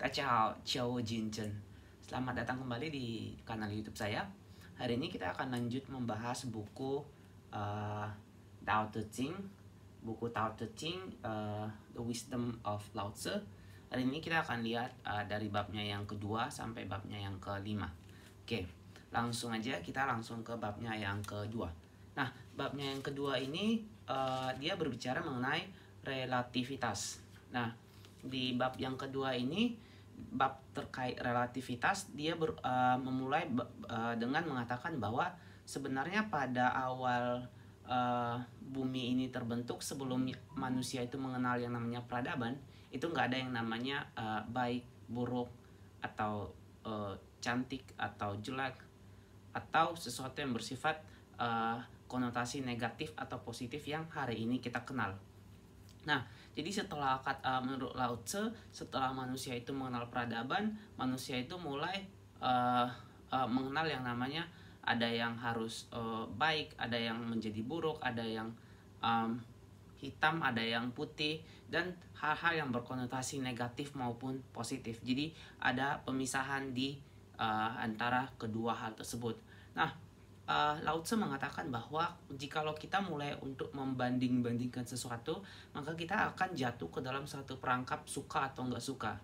Tachao, Ciao Jinchen. Selamat datang kembali di kanal YouTube saya. Hari ini kita akan lanjut membahas buku Tao Te Ching, buku Tao Te Ching, The Wisdom of Lao Tzu. Hari ini kita akan lihat dari babnya yang kedua sampai babnya yang kelima. Oke, langsung aja kita langsung ke babnya yang kedua. Nah, babnya yang kedua ini dia berbicara mengenai relativitas. Nah, di bab yang kedua ini, bab terkait relativitas, dia memulai dengan mengatakan bahwa sebenarnya pada awal bumi ini terbentuk, sebelum manusia itu mengenal yang namanya peradaban, itu nggak ada yang namanya baik, buruk, atau cantik, atau jelek, atau sesuatu yang bersifat konotasi negatif atau positif yang hari ini kita kenal. Nah, jadi setelah menurut Lao Tzu, setelah manusia itu mengenal peradaban, manusia itu mulai mengenal yang namanya ada yang harus baik, ada yang menjadi buruk, ada yang hitam, ada yang putih, dan hal-hal yang berkonotasi negatif maupun positif. Jadi ada pemisahan di antara kedua hal tersebut. Nah, Lao Tzu mengatakan bahwa jikalau kita mulai untuk membanding-bandingkan sesuatu, maka kita akan jatuh ke dalam satu perangkap suka atau nggak suka.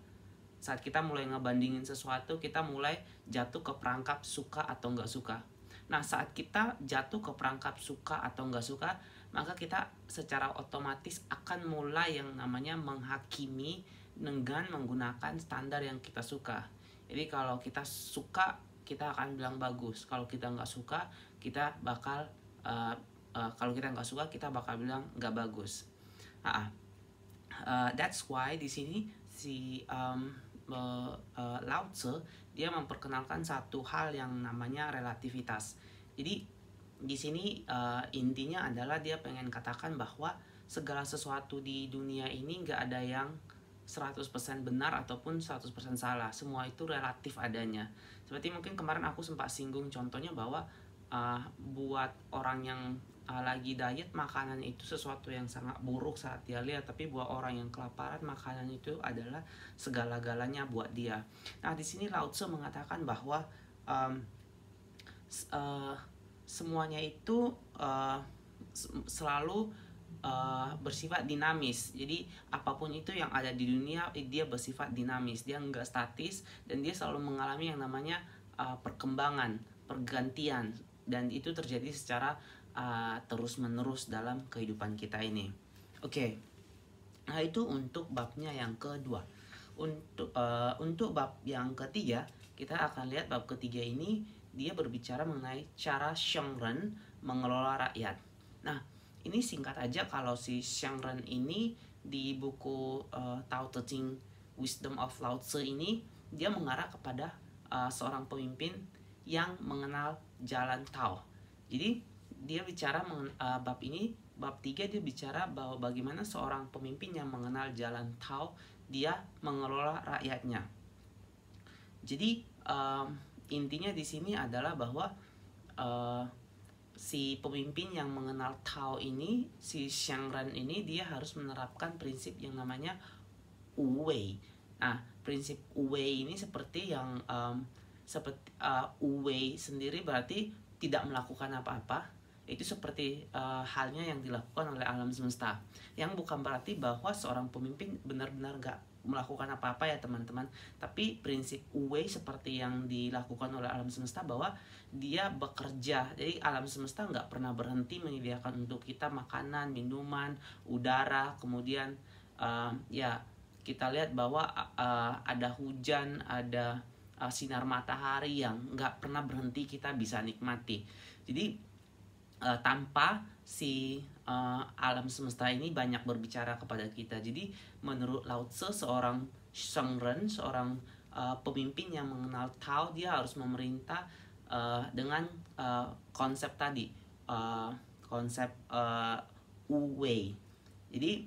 Saat kita mulai ngebandingin sesuatu, kita mulai jatuh ke perangkap suka atau nggak suka. Nah, saat kita jatuh ke perangkap suka atau nggak suka, maka kita secara otomatis akan mulai yang namanya menghakimi dengan menggunakan standar yang kita suka. Jadi kalau kita suka, kita akan bilang bagus. Kalau kita nggak suka, kita bakal bilang nggak bagus. That's why di sini si Lao Tzu dia memperkenalkan satu hal yang namanya relativitas. Jadi di sini intinya adalah dia pengen katakan bahwa segala sesuatu di dunia ini nggak ada yang 100% benar ataupun 100% salah. Semua itu relatif adanya. Seperti mungkin kemarin aku sempat singgung contohnya bahwa buat orang yang lagi diet, makanan itu sesuatu yang sangat buruk saat dia lihat. Tapi buat orang yang kelaparan, makanan itu adalah segala-galanya buat dia. Nah, di sini Lao Tzu mengatakan bahwa semuanya itu selalu bersifat dinamis. Jadi apapun itu yang ada di dunia, dia bersifat dinamis, dia enggak statis, dan dia selalu mengalami yang namanya perkembangan, pergantian, dan itu terjadi secara terus menerus dalam kehidupan kita ini. Oke. Nah, itu untuk babnya yang kedua. Untuk bab yang ketiga, kita akan lihat bab ketiga ini dia berbicara mengenai cara Sheng Ren mengelola rakyat. Nah, ini singkat aja, kalau si Sheng Ren ini di buku Tao Te Ching, Wisdom of Lao Tzu ini, dia mengarah kepada seorang pemimpin yang mengenal jalan Tao. Jadi dia bicara bab ini, bab 3 dia bicara bahwa bagaimana seorang pemimpin yang mengenal jalan Tao, dia mengelola rakyatnya. Jadi intinya di sini adalah bahwa si pemimpin yang mengenal Tao ini, si Sheng Ren ini, dia harus menerapkan prinsip yang namanya Wu Wei. Nah, prinsip Wu Wei ini seperti yang Wu Wei sendiri berarti tidak melakukan apa-apa. Itu seperti halnya yang dilakukan oleh alam semesta. Yang bukan berarti bahwa seorang pemimpin benar-benar gak melakukan apa-apa ya teman-teman. Tapi prinsip Wu Wei seperti yang dilakukan oleh alam semesta, bahwa dia bekerja. Jadi alam semesta nggak pernah berhenti menyediakan untuk kita makanan, minuman, udara. Kemudian ya kita lihat bahwa ada hujan, ada sinar matahari yang nggak pernah berhenti kita bisa nikmati. Jadi tanpa si alam semesta ini banyak berbicara kepada kita. Jadi menurut Lao Tzu, seorang Sheng Ren, seorang pemimpin yang mengenal Tao, dia harus memerintah dengan konsep tadi, konsep Wu Wei. Jadi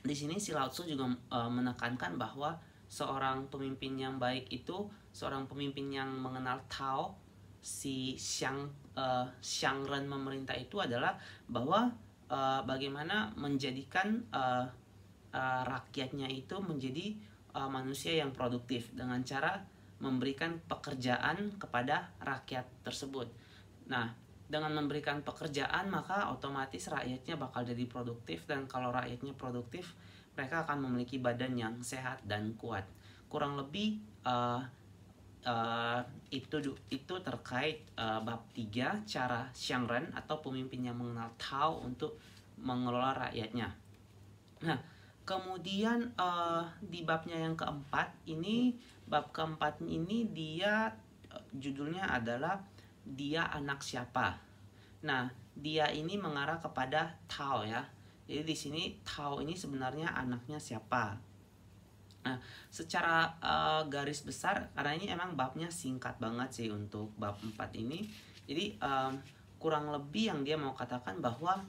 di sini si Lao Tzu juga menekankan bahwa seorang pemimpin yang baik itu seorang pemimpin yang mengenal Tao. Si Sheng Ren memerintah itu adalah bahwa bagaimana menjadikan rakyatnya itu menjadi manusia yang produktif dengan cara memberikan pekerjaan kepada rakyat tersebut. Nah, dengan memberikan pekerjaan maka otomatis rakyatnya bakal jadi produktif, dan kalau rakyatnya produktif mereka akan memiliki badan yang sehat dan kuat. Kurang lebih itu terkait bab 3, cara Xiangren atau pemimpin yang mengenal Tao untuk mengelola rakyatnya. Nah, kemudian di babnya yang keempat ini, bab keempat ini dia judulnya adalah dia anak siapa. Nah, dia ini mengarah kepada Tao ya. Jadi di sini Tao ini sebenarnya anaknya siapa. Nah, secara garis besar, karena ini emang babnya singkat banget sih untuk bab 4 ini. Jadi kurang lebih yang dia mau katakan bahwa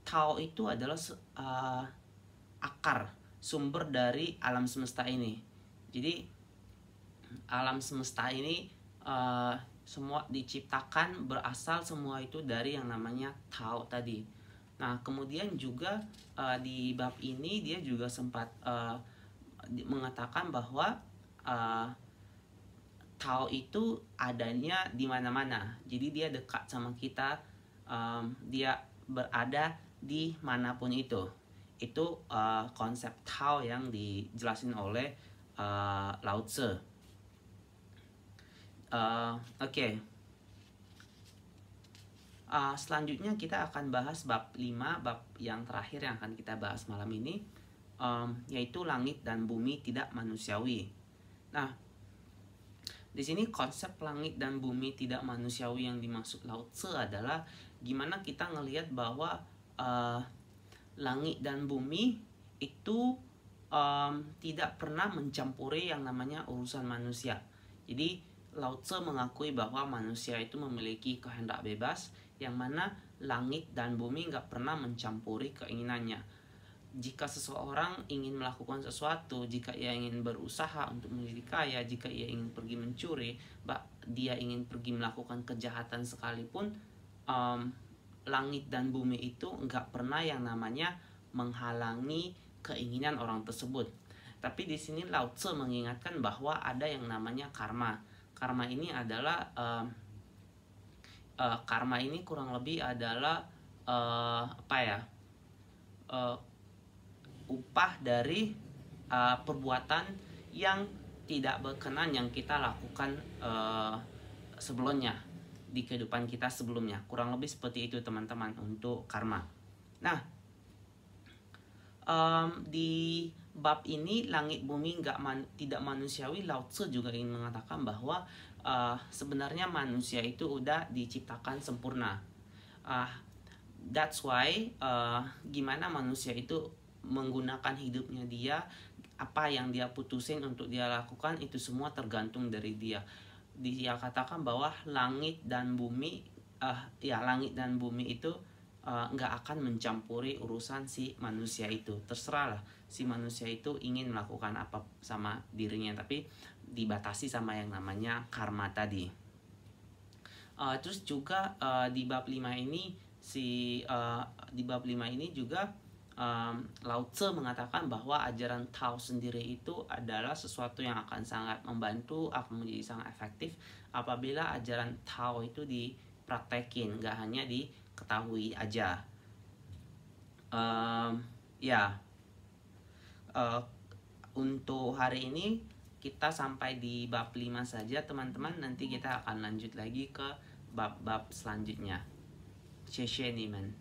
Tao itu adalah akar, sumber dari alam semesta ini. Jadi alam semesta ini semua diciptakan, berasal semua itu dari yang namanya Tao tadi. Nah, kemudian juga di bab ini dia juga sempat mengatakan bahwa Tao itu adanya di mana-mana. Jadi dia dekat sama kita, dia berada di manapun itu. Itu konsep Tao yang dijelasin oleh Lao Tzu. Oke. Selanjutnya kita akan bahas bab 5, bab yang terakhir yang akan kita bahas malam ini, yaitu langit dan bumi tidak manusiawi. Nah, di sini konsep langit dan bumi tidak manusiawi yang dimaksud Lao Tzu adalah gimana kita ngelihat bahwa langit dan bumi itu tidak pernah mencampuri yang namanya urusan manusia. Jadi Lao Tzu mengakui bahwa manusia itu memiliki kehendak bebas, yang mana langit dan bumi nggak pernah mencampuri keinginannya. Jika seseorang ingin melakukan sesuatu, jika ia ingin berusaha untuk menjadi kaya, jika ia ingin pergi mencuri, dia ingin pergi melakukan kejahatan sekalipun, langit dan bumi itu nggak pernah yang namanya menghalangi keinginan orang tersebut. Tapi di sini Lao Tzu mengingatkan bahwa ada yang namanya karma. Karma ini adalah karma ini kurang lebih adalah upah dari perbuatan yang tidak berkenan yang kita lakukan sebelumnya di kehidupan kita sebelumnya. Kurang lebih seperti itu teman-teman untuk karma. Nah, di bab ini langit bumi tidak manusiawi, Lao Tzu juga ingin mengatakan bahwa sebenarnya manusia itu udah diciptakan sempurna. That's why gimana manusia itu menggunakan hidupnya dia, apa yang dia putusin untuk dia lakukan, itu semua tergantung dari dia. Dia katakan bahwa langit dan bumi itu nggak akan mencampuri urusan si manusia itu. Terserahlah si manusia itu ingin melakukan apa sama dirinya, tapi dibatasi sama yang namanya karma tadi. Terus juga di bab 5 ini juga Lao Tzu mengatakan bahwa ajaran Tao sendiri itu adalah sesuatu yang akan sangat membantu, akan menjadi sangat efektif apabila ajaran Tao itu dipraktekin, nggak hanya diketahui aja. Untuk hari ini kita sampai di bab 5 saja teman-teman. Nanti kita akan lanjut lagi ke bab-bab selanjutnya. 谢谢你们。